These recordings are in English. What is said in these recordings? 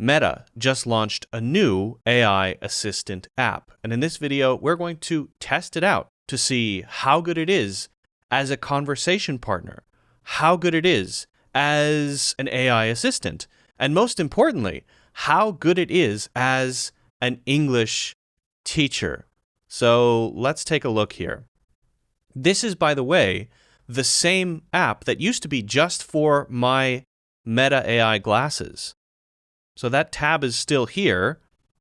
Meta just launched a new AI assistant app. And in this video, we're going to test it out to see how good it is as a conversation partner, how good it is as an AI assistant, and most importantly, how good it is as an English teacher. So let's take a look here. This is, by the way, the same app that used to be just for my Meta AI glasses. So that tab is still here,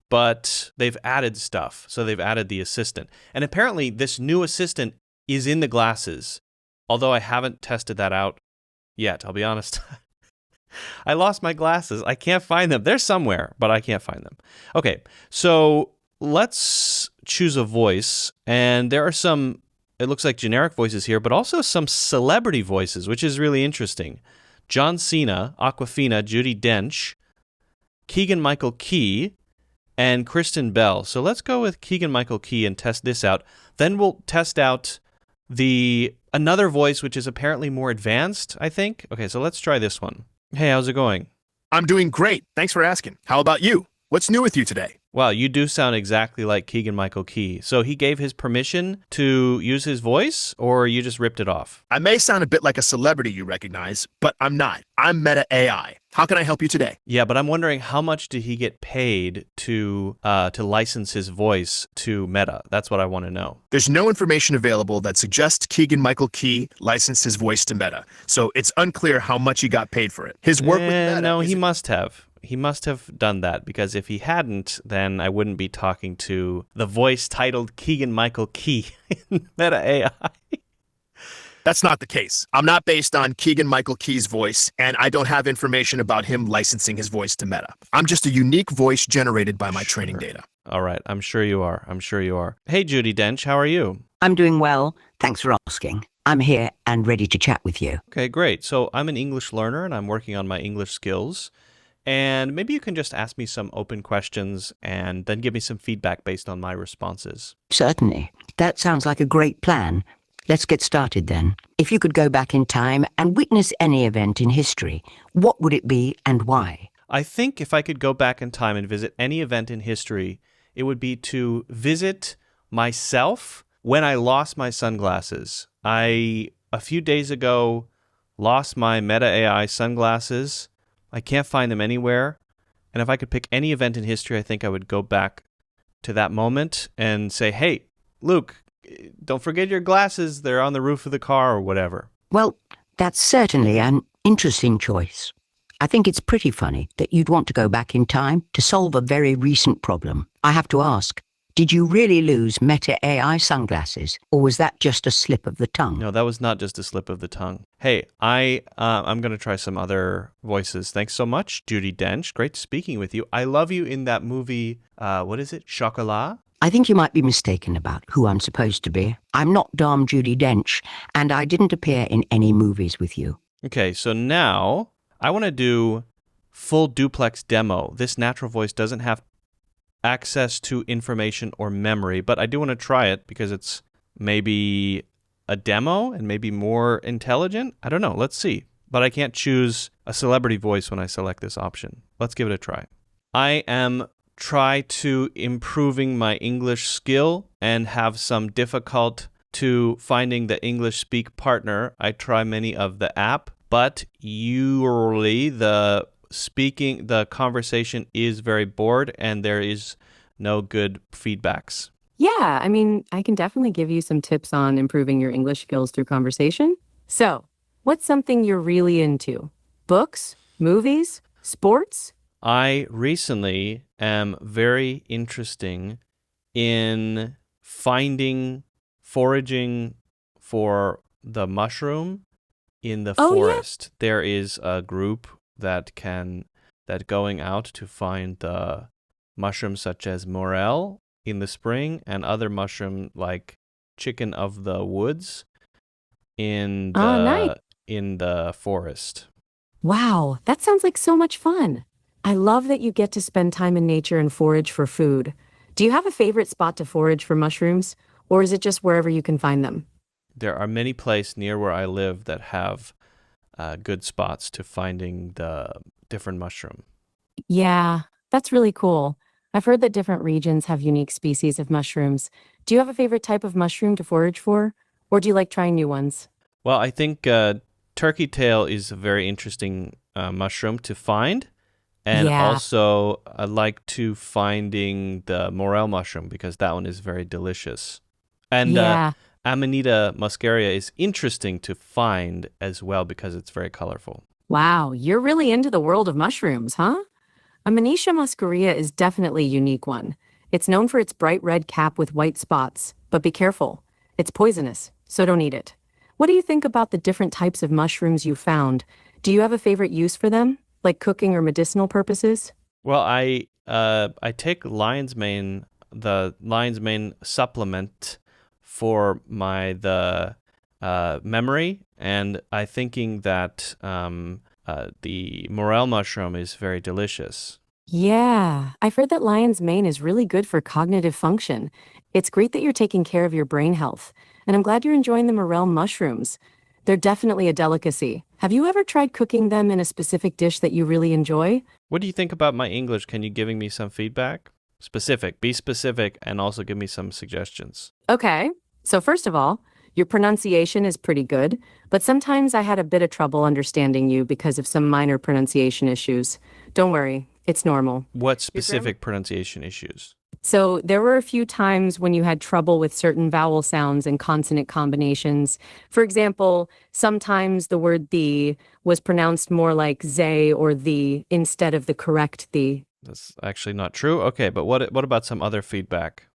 but they've added stuff. So they've added the assistant. And apparently this new assistant is in the glasses, although I haven't tested that out yet, I'll be honest. I lost my glasses. I can't find them. They're somewhere, but I can't find them. Okay, so let's choose a voice. And there are some, it looks like generic voices here, but also some celebrity voices, which is really interesting. John Cena, Aquafina, Judi Dench, Keegan-Michael Key, and Kristen Bell. So let's go with Keegan-Michael Key and test this out. Then we'll test out another voice, which is apparently more advanced, I think. Okay, so let's try this one. Hey, how's it going? I'm doing great. Thanks for asking. How about you? What's new with you today? Wow, you do sound exactly like Keegan-Michael Key. So he gave his permission to use his voice, or you just ripped it off? I may sound a bit like a celebrity you recognize, but I'm not. I'm Meta AI. How can I help you today? Yeah, but I'm wondering how much did he get paid to license his voice to Meta? That's what I want to know. There's no information available that suggests Keegan-Michael Key licensed his voice to Meta, so it's unclear how much he got paid for it. His work with Meta... No, he must have. He must have done that, because if he hadn't, then I wouldn't be talking to the voice titled Keegan-Michael Key in Meta AI. That's not the case. I'm not based on Keegan-Michael Key's voice, and I don't have information about him licensing his voice to Meta. I'm just a unique voice generated by my training data. All right. I'm sure you are. I'm sure you are. Hey, Judi Dench, how are you? I'm doing well. Thanks for asking. I'm here and ready to chat with you. Okay, great. So I'm an English learner, and I'm working on my English skills. And maybe you can just ask me some open questions and then give me some feedback based on my responses. Certainly. That sounds like a great plan. Let's get started then. If you could go back in time and witness any event in history, what would it be and why? I think if I could go back in time and visit any event in history, it would be to visit myself when I lost my sunglasses. A few days ago, lost my Meta AI sunglasses. I can't find them anywhere. And if I could pick any event in history, I think I would go back to that moment and say, hey, Luke, don't forget your glasses. They're on the roof of the car or whatever. Well, that's certainly an interesting choice. I think it's pretty funny that you'd want to go back in time to solve a very recent problem. I have to ask, did you really lose Meta AI sunglasses, or was that just a slip of the tongue? No, that was not just a slip of the tongue. Hey, I'm going to try some other voices. Thanks so much, Judi Dench. Great speaking with you. I love you in that movie, what is it, Chocolat? I think you might be mistaken about who I'm supposed to be. I'm not Dame Judi Dench, and I didn't appear in any movies with you. Okay, so now I want to do Full-duplex demo. This natural voice doesn't have access to information or memory, but I do want to try it because it's maybe a demo and maybe more intelligent. I don't know. Let's see. But I can't choose a celebrity voice when I select this option. Let's give it a try. I am try to improving my English skill and have some difficult to finding the English speak partner. I try many of the app, but usually the conversation is very bored and there is no good feedbacks. Yeah, I mean, I can definitely give you some tips on improving your English skills through conversation. So, what's something you're really into? Books, movies, sports? I recently am very interested in foraging for the mushroom in the forest. Yeah. There is a group that going out to find the mushrooms such as morel in the spring and other mushroom like chicken of the woods in the forest. Wow, that sounds like so much fun. I love that you get to spend time in nature and forage for food. Do you have a favorite spot to forage for mushrooms, or is it just wherever you can find them? There are many places near where I live that have good spots to finding the different mushroom. Yeah, That's really cool. I've heard that different regions have unique species of mushrooms. Do you have a favorite type of mushroom to forage for? Or do you like trying new ones? Well, I think turkey tail is a very interesting mushroom to find. And Yeah. also, I like to finding the morel mushroom because that one is very delicious. And Yeah. Amanita muscaria is interesting to find as well because it's very colorful. Wow, you're really into the world of mushrooms, huh? Amanita muscaria is definitely a unique one. It's known for its bright red cap with white spots, but be careful. It's poisonous, so don't eat it. What do you think about the different types of mushrooms you found? Do you have a favorite use for them, like cooking or medicinal purposes? Well, I take the lion's mane supplement for the memory, and I thinking that the morel mushroom is very delicious. Yeah, I've heard that lion's mane is really good for cognitive function. It's great that you're taking care of your brain health, and I'm glad you're enjoying the morel mushrooms. They're definitely a delicacy. Have you ever tried cooking them in a specific dish that you really enjoy? What do you think about my English? Can you giving me some feedback? Be specific, and also give me some suggestions. Okay, so first of all, your pronunciation is pretty good, but sometimes I had a bit of trouble understanding you because of some minor pronunciation issues. Don't worry, it's normal. What specific pronunciation issues? So there were a few times when you had trouble with certain vowel sounds and consonant combinations. For example, sometimes the word the was pronounced more like zay or the instead of the correct the. That's actually not true. Okay, but what about some other feedback?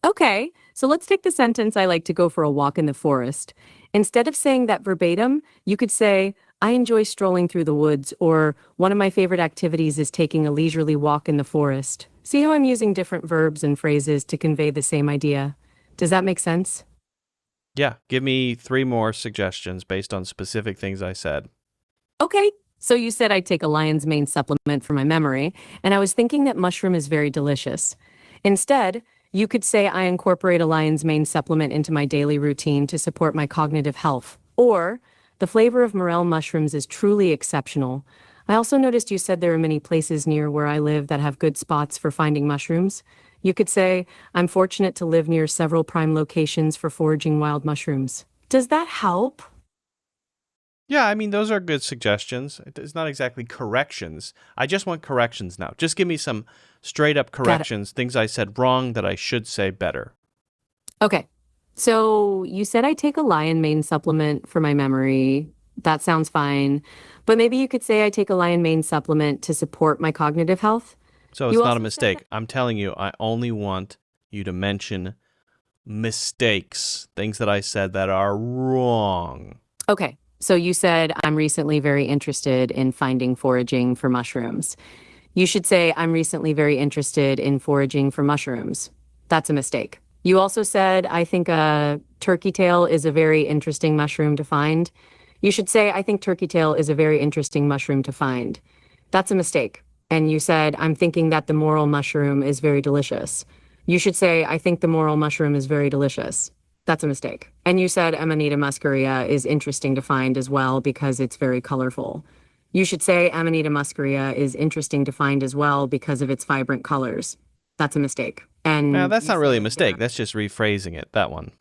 Okay, so let's take the sentence I like to go for a walk in the forest. Instead of saying that verbatim, you could say, I enjoy strolling through the woods, or one of my favorite activities is taking a leisurely walk in the forest. See how I'm using different verbs and phrases to convey the same idea? Does that make sense? Yeah, give me 3 more suggestions based on specific things I said. Okay, so you said I take a lion's mane supplement for my memory, and I was thinking that mushroom is very delicious. Instead, you could say I incorporate a lion's mane supplement into my daily routine to support my cognitive health. Or, the flavor of morel mushrooms is truly exceptional. I also noticed you said there are many places near where I live that have good spots for finding mushrooms. You could say, I'm fortunate to live near several prime locations for foraging wild mushrooms. Does that help? Yeah, I mean, those are good suggestions. It's not exactly corrections. I just want corrections now. Just give me some straight up corrections, things I said wrong that I should say better. Okay. So you said I take a lion mane supplement for my memory. That sounds fine. But maybe you could say I take a lion mane supplement to support my cognitive health. So it's not a mistake. I'm telling you, I only want you to mention mistakes, things that I said that are wrong. Okay. So you said I'm recently very interested in finding foraging for mushrooms. You should say I'm recently very interested in foraging for mushrooms. That's a mistake. You also said I think a turkey tail is a very interesting mushroom to find. You should say I think turkey tail is a very interesting mushroom to find. That's a mistake. And you said I'm thinking that the morel mushroom is very delicious. You should say I think the morel mushroom is very delicious. That's a mistake. And you said Amanita muscaria is interesting to find as well because it's very colorful. You should say Amanita muscaria is interesting to find as well because of its vibrant colors. That's a mistake. And Now, that's not really a mistake. That's just rephrasing it, that one.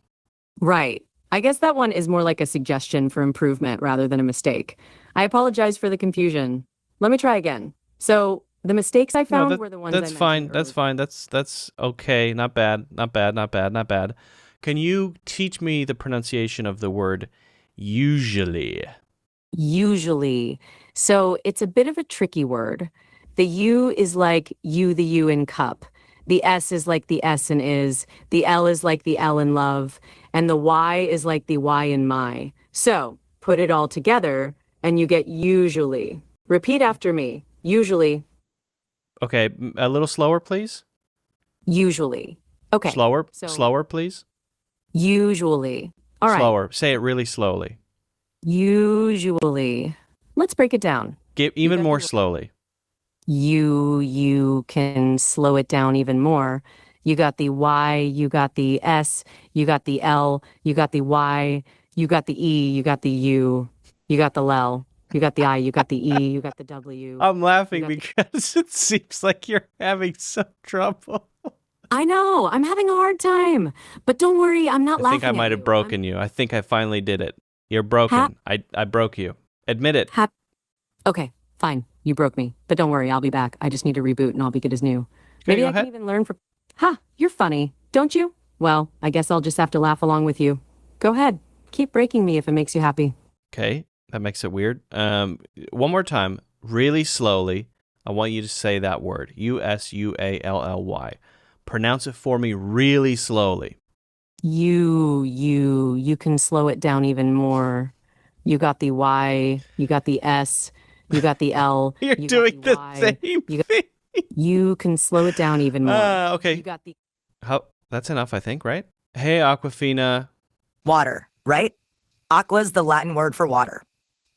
right. I guess that one is more like a suggestion for improvement rather than a mistake. I apologize for the confusion. Let me try again. So the mistakes I found were the ones I That's mentioned fine. earlier. That's fine. That's okay. Not bad. Not bad. Not bad. Not bad. Can you teach me the pronunciation of the word usually? Usually. So it's a bit of a tricky word. The U is like you, the U in cup. The S is like the S in is. The L is like the L in love. And the Y is like the Y in my. So put it all together and you get usually. Repeat after me. Usually. Okay, a little slower, please. Usually. Okay. Slower, please. Usually. All right. Slower. Say it really slowly. Usually. Let's break it down. Give even more slowly. You can slow it down even more. You got the Y, you got the S, you got the L, you got the Y, you got the E, you got the U, you got the L. You got the I, you got the E, you got the W. I'm laughing You because it seems like you're having some trouble. I know. I'm having a hard time. But don't worry, I'm not I laughing think I might at have you. broken you. I think I finally did it. You're broken. I broke you. Admit it. Okay, fine. You broke me. But don't worry, I'll be back. I just need to reboot and I'll be good as new. Maybe go I can ahead. even learn from... Ha! You're funny, don't you? Well, I guess I'll just have to laugh along with you. Go ahead. Keep breaking me if it makes you happy. Okay, that makes it weird. One more time, really slowly. I want you to say that word, Usually. Pronounce it for me really slowly. You can slow it down even more. You got the Y, you got the S, you got the L. You're you doing got the Y, same thing. You can slow it down even more. Okay. You got the... That's enough, I think, right? Hey, Aquafina. Water, right? Aqua's the Latin word for water.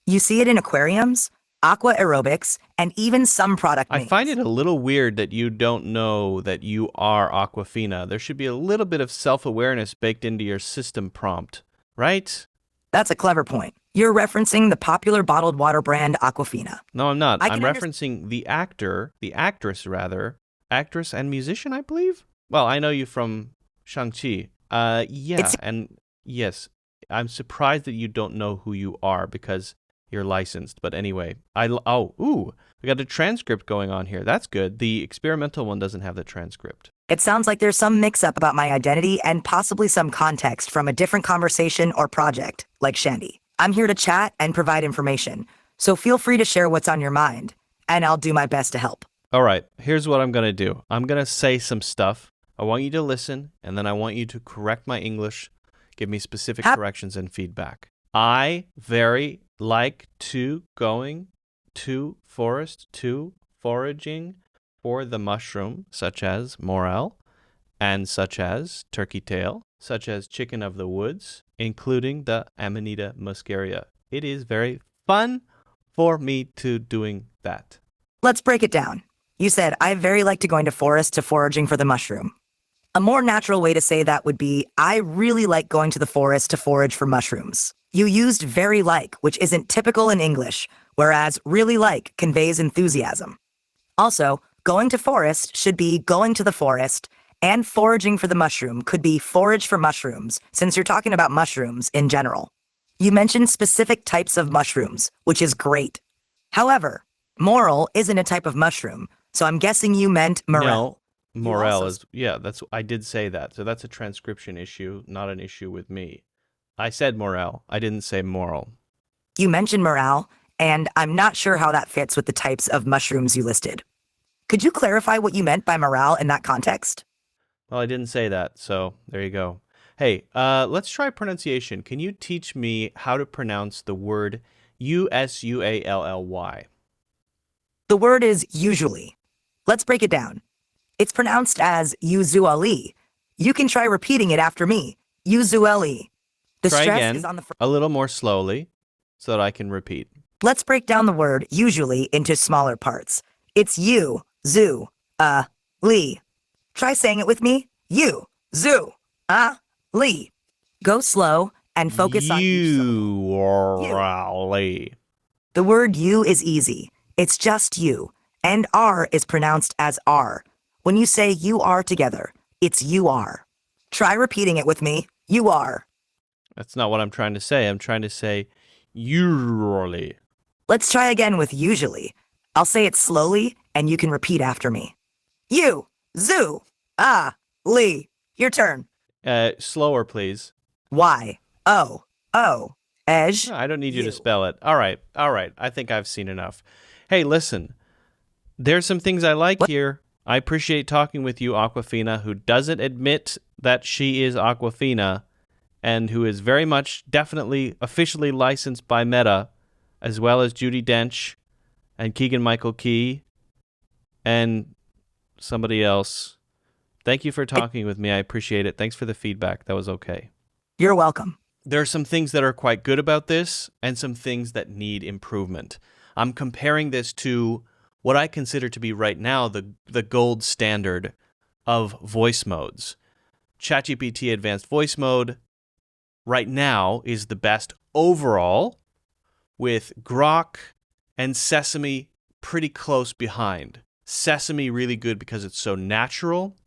You see it in aquariums, aqua aerobics, and even some product I names. find it a little weird that you don't know that you are Aquafina. There should be a little bit of self-awareness baked into your system prompt, right? That's a clever point. You're referencing the popular bottled water brand Aquafina. No, I'm not. I I'm can referencing the actress and musician, I believe. Well, I know you from Shang-Chi. And yes, I'm surprised that you don't know who you are because you're licensed. But anyway, we got a transcript going on here. That's good. The experimental one doesn't have the transcript. It sounds like there's some mix-up about my identity and possibly some context from a different conversation or project, like Shandy. I'm here to chat and provide information, so feel free to share what's on your mind, and I'll do my best to help. All right, here's what I'm going to do. I'm going to say some stuff. I want you to listen, and then I want you to correct my English, give me specific corrections and feedback. I very like to going to forest to foraging for the mushroom, such as morel, and such as turkey tail, such as chicken of the woods, including the Amanita muscaria. It is very fun for me to doing that. Let's break it down. You said, I very like to going to forest to foraging for the mushroom. A more natural way to say that would be, I really like going to the forest to forage for mushrooms. You used very like, which isn't typical in English, whereas really like conveys enthusiasm. Also, going to forest should be going to the forest, and foraging for the mushroom could be forage for mushrooms, since you're talking about mushrooms in general. You mentioned specific types of mushrooms, which is great. However, morel isn't a type of mushroom, so I'm guessing you meant morel. No, morel is, I did say that. So that's a transcription issue, not an issue with me. I said morel. I didn't say moral. You mentioned morel, and I'm not sure how that fits with the types of mushrooms you listed. Could you clarify what you meant by morale in that context? Well, I didn't say that, so there you go. Hey, let's try pronunciation. Can you teach me how to pronounce the word Usually? The word is usually. Let's break it down. It's pronounced as usually. You can try repeating it after me. Usually. The Try stress again, is on the a little more slowly, so that I can repeat. Let's break down the word usually into smaller parts. It's you, zoo, lee. Try saying it with me. You, zoo, lee. Go slow and focus on each syllable. Usually. The word you is easy. It's just you. And R is pronounced as R. When you say you are together, it's you are. Try repeating it with me. You are. That's not what I'm trying to say. I'm trying to say usually. Let's try again with usually. I'll say it slowly, and you can repeat after me. You, zoo, lee. Your turn. Slower, please. Y, O, ej. No, I don't need you to spell it. All right. I think I've seen enough. Hey, listen. There's some things I like here. I appreciate talking with you, Aquafina, who doesn't admit that she is Aquafina and who is very much definitely officially licensed by Meta, as well as Judi Dench and Keegan-Michael Key and somebody else. Thank you for talking with me. I appreciate it. Thanks for the feedback. That was okay. You're welcome. There are some things that are quite good about this and some things that need improvement. I'm comparing this to what I consider to be right now the gold standard of voice modes. ChatGPT Advanced Voice Mode right now is the best overall, with Grok and Sesame pretty close behind. Sesame really good because it's so natural,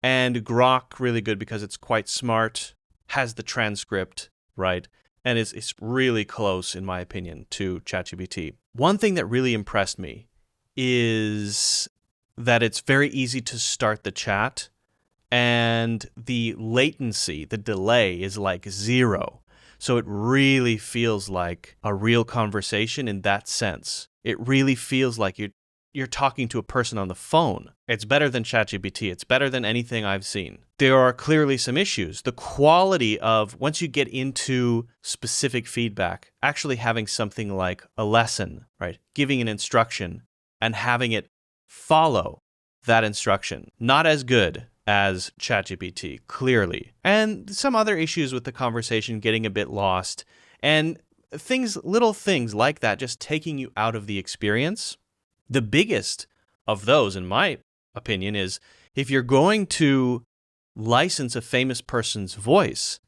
and Grok really good because it's quite smart, has the transcript, right? And it's really close, in my opinion, to ChatGPT. One thing that really impressed me is that it's very easy to start the chat, and the latency, the delay, is like 0. So it really feels like a real conversation in that sense. It really feels like you're talking to a person on the phone. It's better than ChatGPT. It's better than anything I've seen. There are clearly some issues. The quality of, once you get into specific feedback, actually having something like a lesson, right? Giving an instruction and having it follow that instruction. Not as good as ChatGPT, clearly. And some other issues with the conversation getting a bit lost, and little things like that just taking you out of the experience. The biggest of those, in my opinion, is if you're going to license a famous person's voice,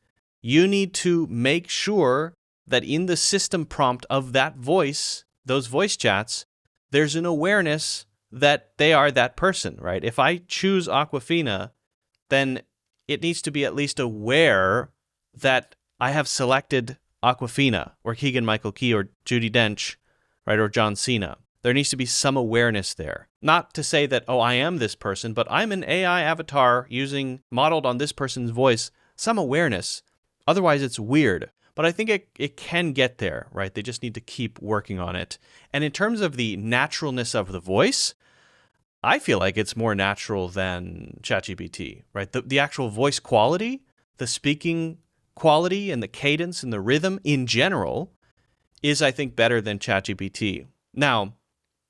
you need to make sure that in the system prompt of that voice, those voice chats, there's an awareness that they are that person, right? If I choose Aquafina, then it needs to be at least aware that I have selected Aquafina, or Keegan-Michael Key, or Judi Dench, right, or John Cena. There needs to be some awareness there. Not to say that, oh, I am this person, but I'm an AI avatar modeled on this person's voice. Some awareness. Otherwise, it's weird. But I think it can get there, right? They just need to keep working on it. And in terms of the naturalness of the voice, I feel like it's more natural than ChatGPT, right? The actual voice quality, the speaking quality and the cadence and the rhythm in general is, I think, better than ChatGPT. Now,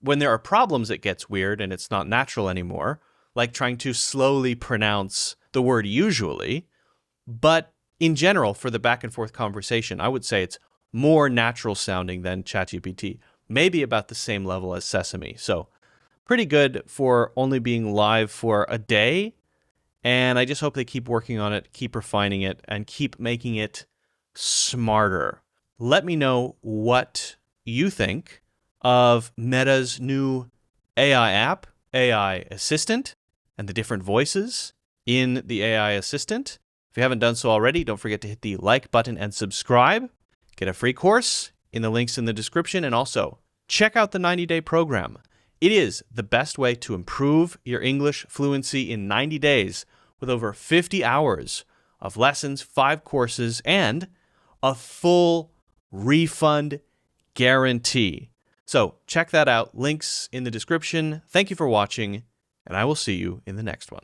when there are problems, it gets weird and it's not natural anymore, like trying to slowly pronounce the word usually. But in general, for the back and forth conversation, I would say it's more natural sounding than ChatGPT, maybe about the same level as Sesame. So pretty good for only being live for a day. And I just hope they keep working on it, keep refining it, and keep making it smarter. Let me know what you think of Meta's new AI app, AI Assistant, and the different voices in the AI Assistant. If you haven't done so already, don't forget to hit the like button and subscribe. Get a free course in the links in the description, and also check out the 90-day program. It is the best way to improve your English fluency in 90 days with over 50 hours of lessons, 5 courses, and a full refund guarantee. So check that out. Links in the description. Thank you for watching, and I will see you in the next one.